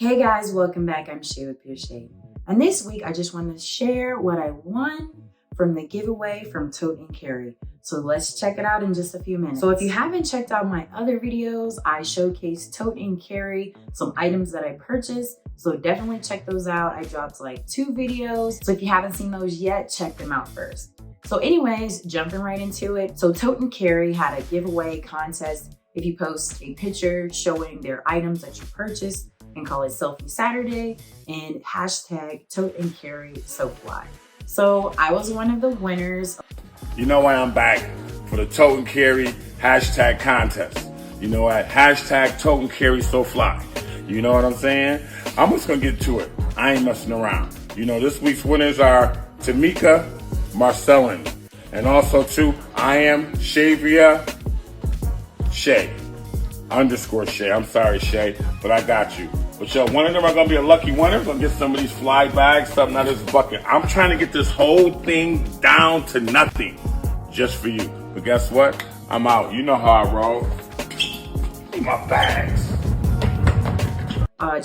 Hey guys, welcome back. I'm Shadee with Shadee. And this week, I just want to share what I won from the giveaway from TOTE CARRY. So let's check it out in just a few minutes. So if you haven't checked out my other videos, I showcase TOTE CARRY, some items that I purchased. So definitely check those out. I dropped like 2 videos. So if you haven't seen those yet, check them out first. So anyways, jumping right into it. So TOTE CARRY had a giveaway contest. If you post a picture showing their items that you purchased and call it Selfie Saturday and hashtag TOTE CARRY so fly. So I was one of the winners. You know why I'm back for the TOTE CARRY hashtag contest. You know what? Hashtag TOTE CARRY so fly. You know what I'm saying? I'm just gonna get to it. I ain't messing around. You know, this week's winners are Tamika Marcellin and also too, I am Shavia Shay _ Shay. I'm sorry, Shay, but I got you. But yo, one of them are gonna be a lucky winner. Gonna get some of these fly bags, something out of this bucket. I'm trying to get this whole thing down to nothing just for you. But guess what? I'm out. You know how I roll. My bags.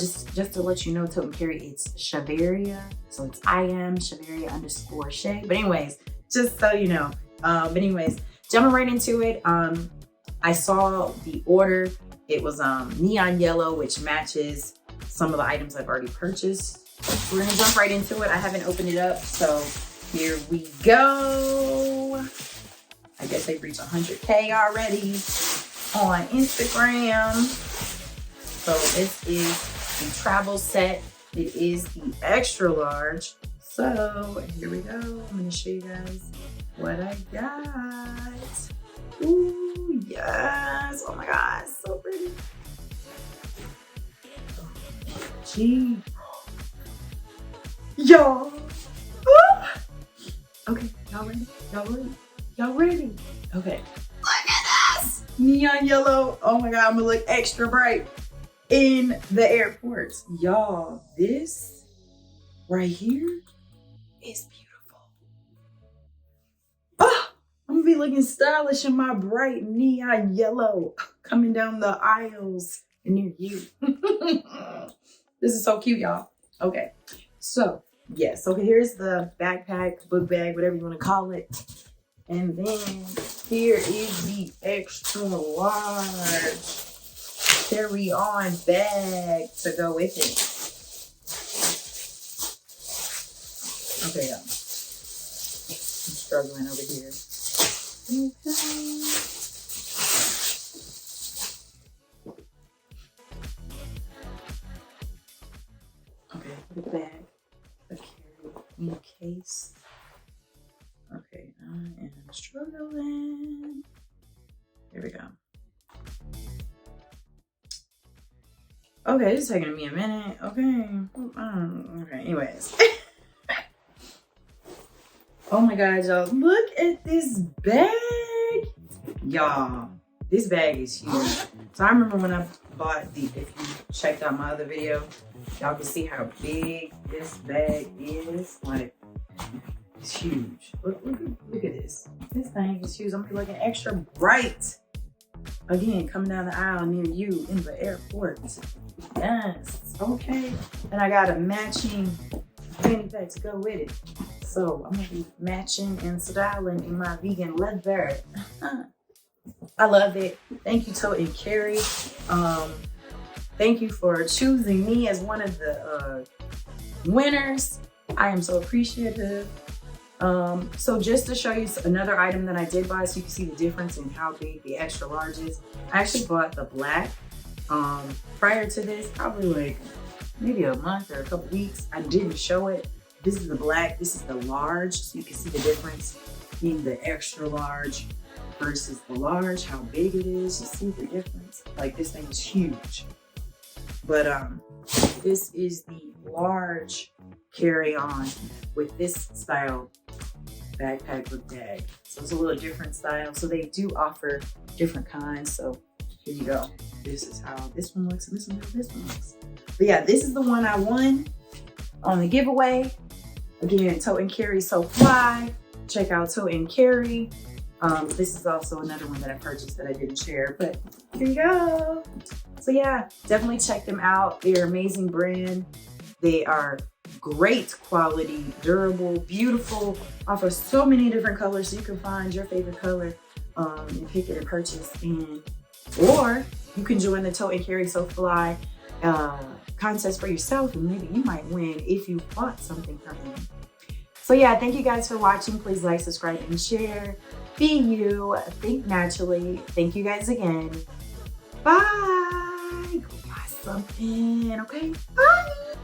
Just to let you know, TOTE CARRY, it's Shaveria. So it's I am Shaveria _ Shay. But anyways, just so you know. But anyways, jumping right into it. I saw the order. It was neon yellow, which matches some of the items I've already purchased. We're gonna jump right into it. I haven't opened it up, so here we go. I guess they've reached 100K already on Instagram. So this is the travel set. It is the extra large. So here we go. I'm gonna show you guys what I got. Ooh, yes. Oh my God, so pretty. Gee. Y'all. Okay, y'all ready? Y'all ready? Y'all ready? Okay. Look at this. Neon yellow. Oh my God, I'm gonna look extra bright in the airport. Y'all, this right here is beautiful. Oh, I'm gonna be looking stylish in my bright neon yellow coming down the aisles near you. This is so cute, y'all. Okay, so yes, okay, here's the backpack, book bag, whatever you want to call it. And then here is the extra large carry-on bag to go with it. Okay, y'all. I'm struggling over here. Okay, the bag, the carry-in case. Okay, I am struggling. Here we go. Okay, it's taking me a minute. Okay. Okay, anyways. Oh my God, y'all. Look at this bag. Y'all, this bag is huge. So I remember when I bought if you checked out my other video, y'all can see how big this bag is. Like, it's huge. Look at this. This thing is huge. I'm gonna be looking extra bright. Again, coming down the aisle near you in the airport. Yes, okay. And I got a matching fanny pack to go with it. So I'm gonna be matching and styling in my vegan leather. I love it. Thank you, TOTE CARRY. Thank you for choosing me as one of the winners. I am so appreciative. So just to show you another item that I did buy so you can see the difference in how big the extra large is. I actually bought the black prior to this, probably like maybe a month or a couple weeks. I didn't show it. This is the black, this is the large, so you can see the difference in the extra large versus the large, how big it is. You see the difference? Like, this thing is huge. But this is the large carry-on with this style backpack with bag. So it's a little different style. So they do offer different kinds. So here you go. This is how this one looks, and this one how this one looks. But yeah, this is the one I won on the giveaway. Again, TOTE CARRY so fly. Check out TOTE CARRY. This is also another one that I purchased that I didn't share, but here you go. So yeah, definitely check them out. They're an amazing brand. They are great quality, durable, beautiful, offer so many different colors, so you can find your favorite color and pick it and purchase. Or you can join the Tote and Carry So Fly contest for yourself, and maybe you might win if you bought something from them. So yeah, thank you guys for watching. Please like, subscribe, and share. Be you, think naturally. Thank you guys again. Bye. Go buy something, okay? Bye.